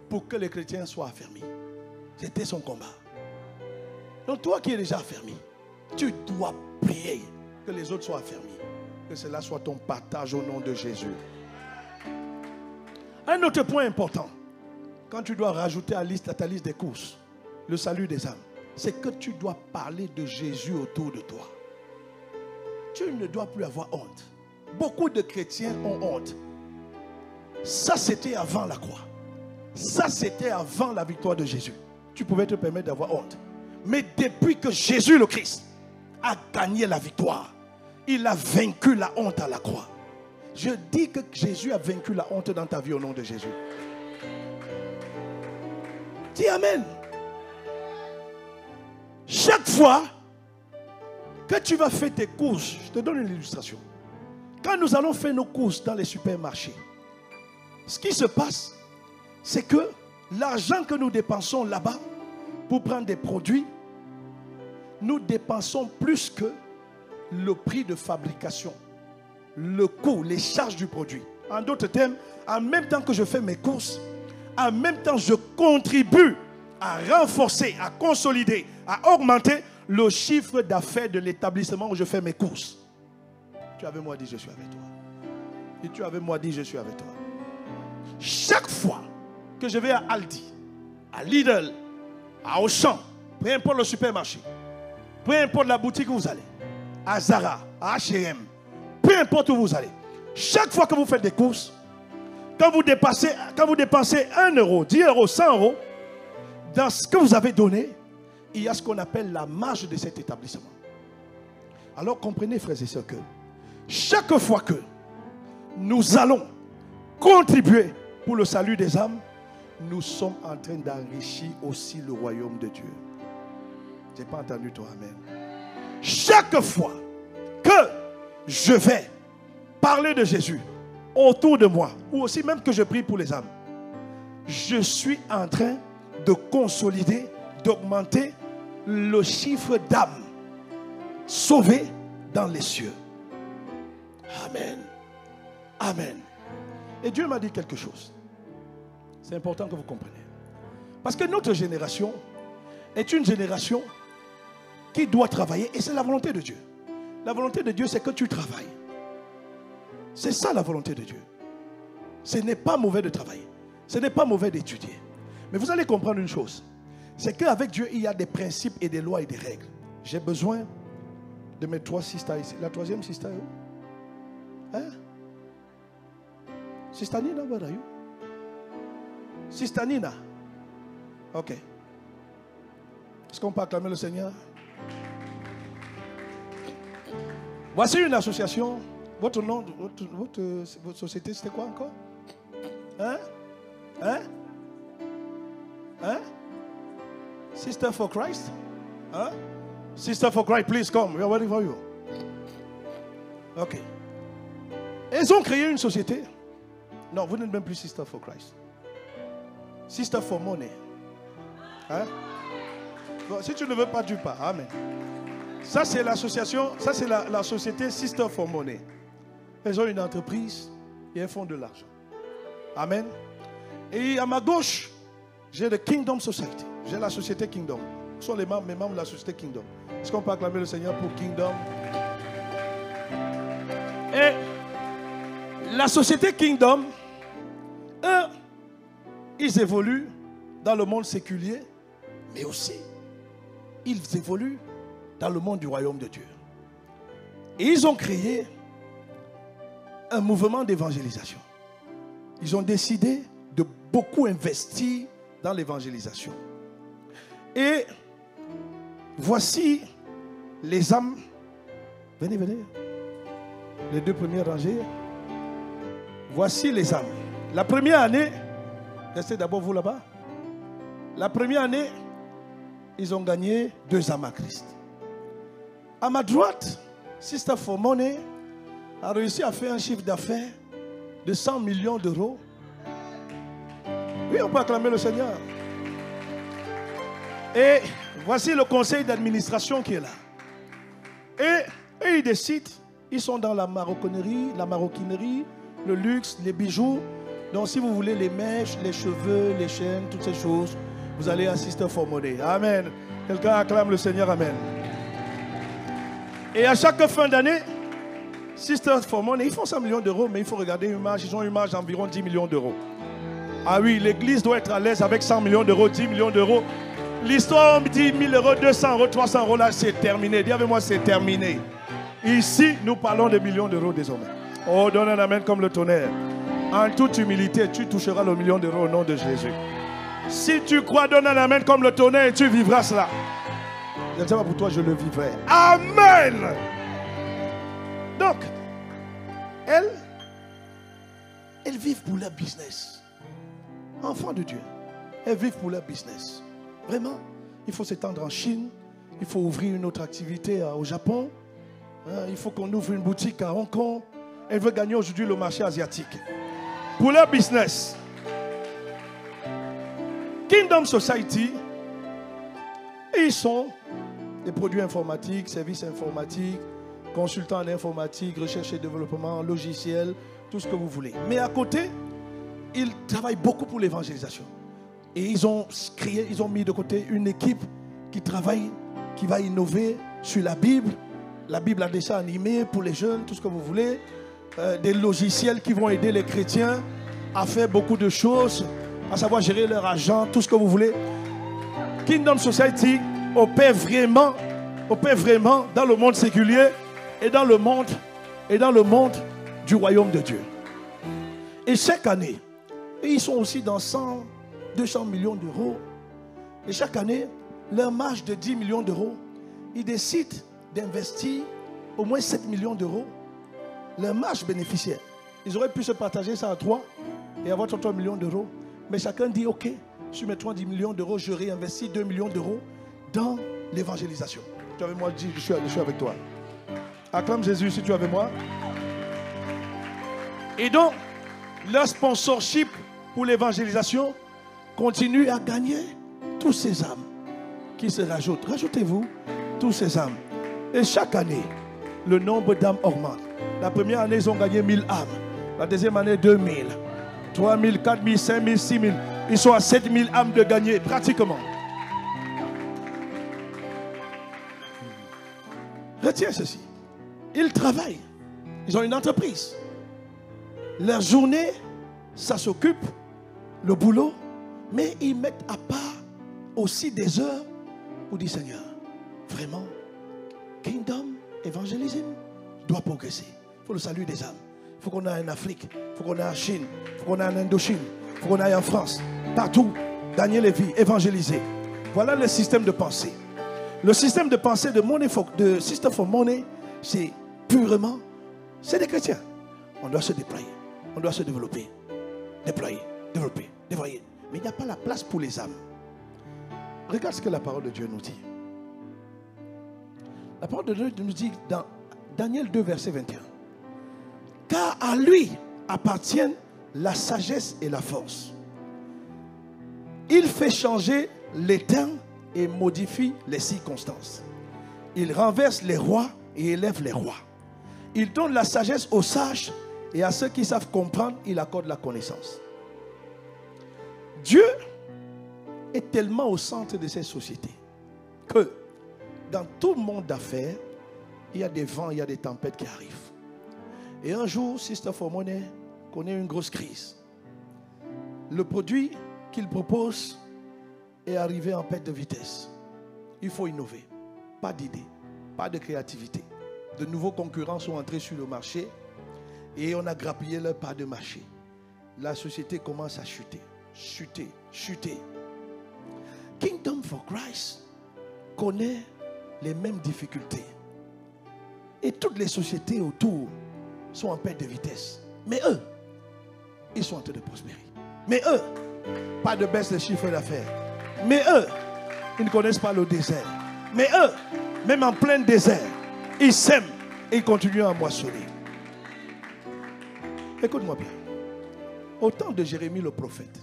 pour que les chrétiens soient affermis. C'était son combat. Donc toi qui es déjà affermi, tu dois prier que les autres soient affermis. Que cela soit ton partage au nom de Jésus. Un autre point important, quand tu dois rajouter à ta liste des courses, le salut des âmes, c'est que tu dois parler de Jésus autour de toi. Tu ne dois plus avoir honte. Beaucoup de chrétiens ont honte. Ça, c'était avant la croix. Ça, c'était avant la victoire de Jésus. Tu pouvais te permettre d'avoir honte. Mais depuis que Jésus le Christ a gagné la victoire, il a vaincu la honte à la croix. Je dis que Jésus a vaincu la honte dans ta vie au nom de Jésus. Dis Amen. Chaque fois que tu vas faire tes courses, je te donne une illustration. Quand nous allons faire nos courses dans les supermarchés, ce qui se passe, c'est que l'argent que nous dépensons là-bas pour prendre des produits, nous dépensons plus que le prix de fabrication, le coût, les charges du produit. En d'autres termes, en même temps que je fais mes courses, en même temps je contribue à renforcer, à consolider, à augmenter le chiffre d'affaires de l'établissement où je fais mes courses. Tu avais moi dit je suis avec toi. Et tu avais moi dit je suis avec toi. Chaque fois que je vais à Aldi, à Lidl, à Auchan, peu importe le supermarché, peu importe la boutique où vous allez, à Zara, à H&M, peu importe où vous allez, chaque fois que vous faites des courses, quand vous dépensez 1 euro, 10 euros, 100 euros, dans ce que vous avez donné, il y a ce qu'on appelle la marge de cet établissement. Alors comprenez, frères et sœurs, que chaque fois que nous allons contribuer pour le salut des âmes, nous sommes en train d'enrichir aussi le royaume de Dieu. Je n'ai pas entendu toi, amen. Chaque fois que je vais parler de Jésus autour de moi, ou aussi même que je prie pour les âmes, je suis en train de consolider, d'augmenter le chiffre d'âmes sauvées dans les cieux. Amen. Amen. Et Dieu m'a dit quelque chose. C'est important que vous compreniez. Parce que notre génération est une génération qui doit travailler et c'est la volonté de Dieu. La volonté de Dieu, c'est que tu travailles. C'est ça la volonté de Dieu. Ce n'est pas mauvais de travailler. Ce n'est pas mauvais d'étudier. Mais vous allez comprendre une chose. C'est qu'avec Dieu, il y a des principes et des lois et des règles. J'ai besoin de mes 3 sisters ici. La troisième sister, hein? Sister Nina, where are you? Sister Nina. Ok. Est-ce qu'on peut acclamer le Seigneur? Voici une association. Votre nom, votre société, c'était quoi encore? Hein? Hein? Hein? Sister for Christ? Hein? Sister for Christ, please come. We are waiting for you. Ok. Ils ont créé une société. Non, vous n'êtes même plus Sister for Christ. Sister for Money. Hein? Bon, si tu ne veux pas, tu pars. Amen. Ça, c'est l'association, ça, c'est la société Sister for Money. Elles ont une entreprise et elles font de l'argent. Amen. Et à ma gauche, j'ai le Kingdom Society. J'ai la société Kingdom. Ce sont mes membres de la société Kingdom. Est-ce qu'on peut acclamer le Seigneur pour Kingdom? Et la société Kingdom, eux, ils évoluent dans le monde séculier, mais aussi, ils évoluent dans le monde du royaume de Dieu. Et ils ont créé un mouvement d'évangélisation. Ils ont décidé de beaucoup investir dans l'évangélisation. Et voici les âmes. Venez, venez. Les deux premières rangées. Voici les âmes. La première année, restez d'abord vous là-bas. La première année, ils ont gagné 2 âmes à Christ. À ma droite, Sister Formone a réussi à faire un chiffre d'affaires de 100 millions d'euros. Oui, on peut acclamer le Seigneur. Et voici le conseil d'administration qui est là. Et ils décident, ils sont dans la maroquinerie, le luxe, les bijoux. Donc si vous voulez les mèches, les cheveux, les chaînes, toutes ces choses, vous allez à Sister Formone. Amen. Quelqu'un acclame le Seigneur, amen. Et à chaque fin d'année, Sister Formone, ils font 100 millions d'euros, mais il faut regarder une marge. Ils ont une marge d'environ 10 millions d'euros. Ah oui, l'église doit être à l'aise avec 100 millions d'euros, 10 millions d'euros. L'histoire, on me dit 1000 euros, 200 euros, 300 euros, là, c'est terminé. Dis avec moi, c'est terminé. Ici, nous parlons de millions d'euros désormais. Oh, donne un amen comme le tonnerre. En toute humilité, tu toucheras le million d'euros au nom de Jésus. Si tu crois, donne un amen comme le tonnerre et tu vivras cela. Je ne sais pas pour toi, je le vivrai. Amen. Donc, elles vivent pour leur business. Enfants de Dieu, elles vivent pour leur business. Vraiment, il faut s'étendre en Chine. Il faut ouvrir une autre activité au Japon. Il faut qu'on ouvre une boutique à Hong Kong. Elles veulent gagner aujourd'hui le marché asiatique. Pour leur business. Kingdom Society, ils sont des produits informatiques, services informatiques, consultants en informatique, recherche et développement, logiciel, tout ce que vous voulez. Mais à côté, ils travaillent beaucoup pour l'évangélisation. Et ils ont mis de côté une équipe qui travaille, qui va innover sur la Bible. La Bible a déjà animé pour les jeunes, tout ce que vous voulez. Des logiciels qui vont aider les chrétiens à faire beaucoup de choses, à savoir gérer leur argent, tout ce que vous voulez. Kingdom Society opère vraiment dans le monde séculier et dans le monde du royaume de Dieu. Et chaque année, ils sont aussi dans 200 millions d'euros. Et chaque année, leur marge de 10 millions d'euros, ils décident d'investir au moins 7 millions d'euros. Leur marge bénéficiaire. Ils auraient pu se partager ça à 3 et avoir 33 millions d'euros. Mais chacun dit, ok, sur mes 30 millions d'euros, je réinvestis 2 millions d'euros dans l'évangélisation. Tu es avec moi, dis, je suis avec toi. Acclame Jésus si tu es avec moi. Et donc, leur sponsorship pour l'évangélisation continue à gagner tous ces âmes qui se rajoutent. Rajoutez-vous tous ces âmes. Et chaque année, le nombre d'âmes augmente. La première année, ils ont gagné 1000 âmes. La deuxième année, 2000. 3000, 4000, 5000, 6000. Ils sont à 7000 âmes de gagner, pratiquement. Retiens ceci. Ils travaillent. Ils ont une entreprise. Leur journée, ça s'occupe, le boulot, mais ils mettent à part aussi des heures pour dire, Seigneur, vraiment, Kingdom Evangelism doit progresser. Il faut le salut des âmes. Il faut qu'on aille en Afrique, il faut qu'on aille en Chine, il faut qu'on aille en Indochine, il faut qu'on aille en France, partout, gagner les vies, évangéliser. Voilà le système de pensée. Le système de pensée de Sister Formone, c'est purement, c'est des chrétiens. On doit se déployer, on doit se développer, déployer, développer, déployer. Mais il n'y a pas la place pour les âmes. Regarde ce que la parole de Dieu nous dit. La parole de Dieu nous dit dans Daniel 2, verset 21. Car à lui appartiennent la sagesse et la force. Il fait changer les temps et modifie les circonstances. Il renverse les rois et élève les rois. Il donne la sagesse aux sages et à ceux qui savent comprendre, il accorde la connaissance. Dieu est tellement au centre de cette société que dans tout le monde d'affaires, il y a des vents, il y a des tempêtes qui arrivent. Et un jour, Sister Formone connaît une grosse crise. Le produit qu'il propose est arrivé en perte de vitesse. Il faut innover. Pas d'idée, pas de créativité. De nouveaux concurrents sont entrés sur le marché et on a grappillé leur part de marché. La société commence à chuter, chuter, chuter. Kingdom for Christ connaît les mêmes difficultés. Et toutes les sociétés autour sont en perte de vitesse. Mais eux, ils sont en train de prospérer. Mais eux, pas de baisse de chiffre d'affaires. Mais eux, ils ne connaissent pas le désert. Mais eux, même en plein désert, ils sèment et ils continuent à moissonner. Écoute-moi bien. Au temps de Jérémie le prophète,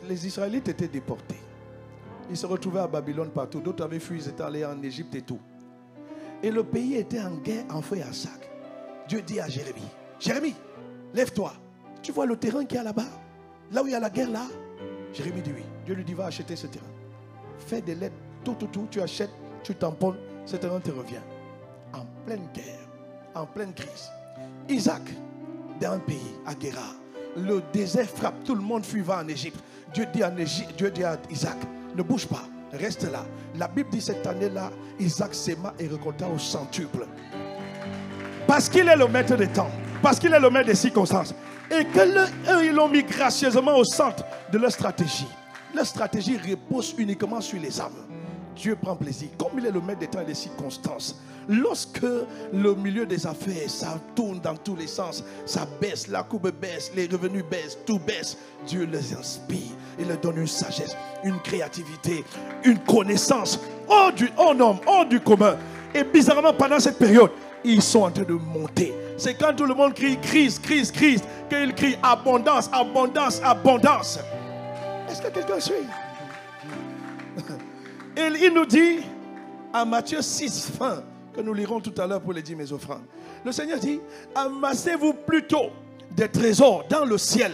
les Israélites étaient déportés. Ils se retrouvaient à Babylone partout. D'autres avaient fui, ils étaient allés en Égypte et tout. Et le pays était en guerre, en feu et en sac. Dieu dit à Jérémie, Jérémie, lève-toi. Tu vois le terrain qu'il y a là-bas? Là où il y a la guerre là? Jérémie dit oui. Dieu lui dit, va acheter ce terrain. Fais des lettres, tout. Tu achètes, tu tamponnes, ce terrain te revient. En pleine guerre, en pleine crise. Isaac, dans un pays, à Guérar, le désert frappe, tout le monde fuit, va en Égypte. Dieu dit à Isaac, ne bouge pas, reste là. La Bible dit cette année-là, Isaac s'aima et récolta au centuple. Parce qu'il est le maître des temps, parce qu'il est le maître des circonstances. Et eux, ils l'ont mis gracieusement au centre de leur stratégie. Leur stratégie repose uniquement sur les âmes. Dieu prend plaisir. Comme il est le maître des temps et des circonstances, lorsque le milieu des affaires, ça tourne dans tous les sens, ça baisse, la courbe baisse, les revenus baissent, tout baisse, Dieu les inspire. Il leur donne une sagesse, une créativité, une connaissance hors du commun. Et bizarrement, pendant cette période, ils sont en train de monter. C'est quand tout le monde crie crise, crise, crise, qu'ils crient abondance, abondance, abondance. Est-ce que quelqu'un suit? Et il nous dit, à Matthieu 6, fin, que nous lirons tout à l'heure pour les dîmes et offrandes. Le Seigneur dit, amassez-vous plutôt des trésors dans le ciel,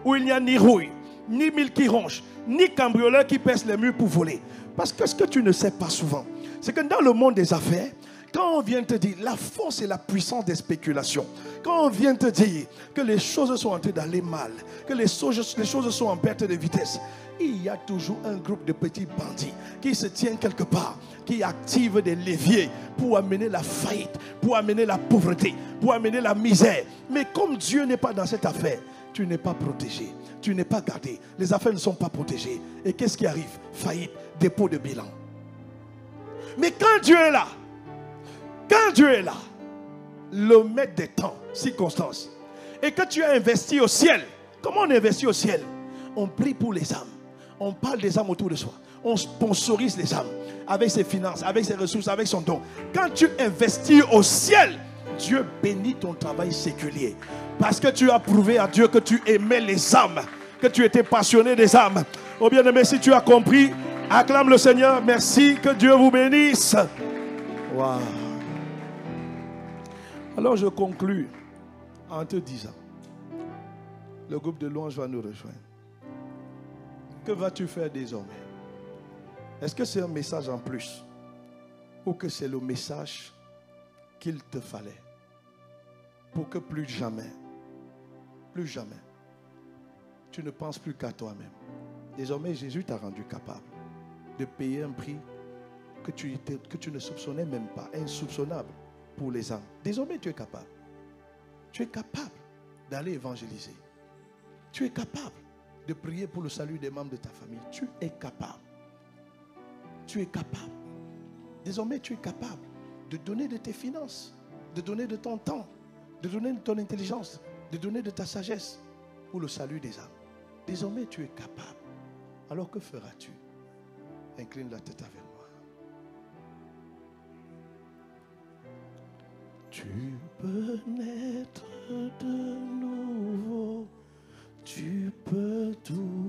où il n'y a ni rouille, ni mille qui rongent, ni cambrioleurs qui percent les murs pour voler. Parce que ce que tu ne sais pas souvent, c'est que dans le monde des affaires, quand on vient te dire la force et la puissance des spéculations, quand on vient te dire que les choses sont en train d'aller mal, que les choses sont en perte de vitesse, il y a toujours un groupe de petits bandits qui se tiennent quelque part, qui activent des leviers pour amener la faillite, pour amener la pauvreté, pour amener la misère. Mais comme Dieu n'est pas dans cette affaire, tu n'es pas protégé, tu n'es pas gardé. Les affaires ne sont pas protégées. Et qu'est-ce qui arrive? Faillite, dépôt de bilan. Mais quand Dieu est là, le maître des temps, circonstances, et que tu as investi au ciel, comment on investit au ciel? On prie pour les âmes, on parle des âmes autour de soi, on sponsorise les âmes avec ses finances, avec ses ressources, avec son don. Quand tu investis au ciel, Dieu bénit ton travail séculier, parce que tu as prouvé à Dieu que tu aimais les âmes, que tu étais passionné des âmes. Oh bien-aimé, si tu as compris, acclame le Seigneur. Merci, que Dieu vous bénisse. Wow. Alors je conclus en te disant, le groupe de louanges va nous rejoindre. Que vas-tu faire désormais? Est-ce que c'est un message en plus ou que c'est le message qu'il te fallait pour que plus jamais, tu ne penses plus qu'à toi-même? Désormais, Jésus t'a rendu capable de payer un prix que tu ne soupçonnais même pas, insoupçonnable pour les âmes. Désormais, tu es capable. Tu es capable d'aller évangéliser. Tu es capable de prier pour le salut des membres de ta famille. Tu es capable. Tu es capable. Désormais, tu es capable de donner de tes finances, de donner de ton temps, de donner de ton intelligence, de donner de ta sagesse pour le salut des âmes. Désormais, tu es capable. Alors que feras-tu? Incline la tête avec moi. Tu peux naître de nouveau, tu peux tout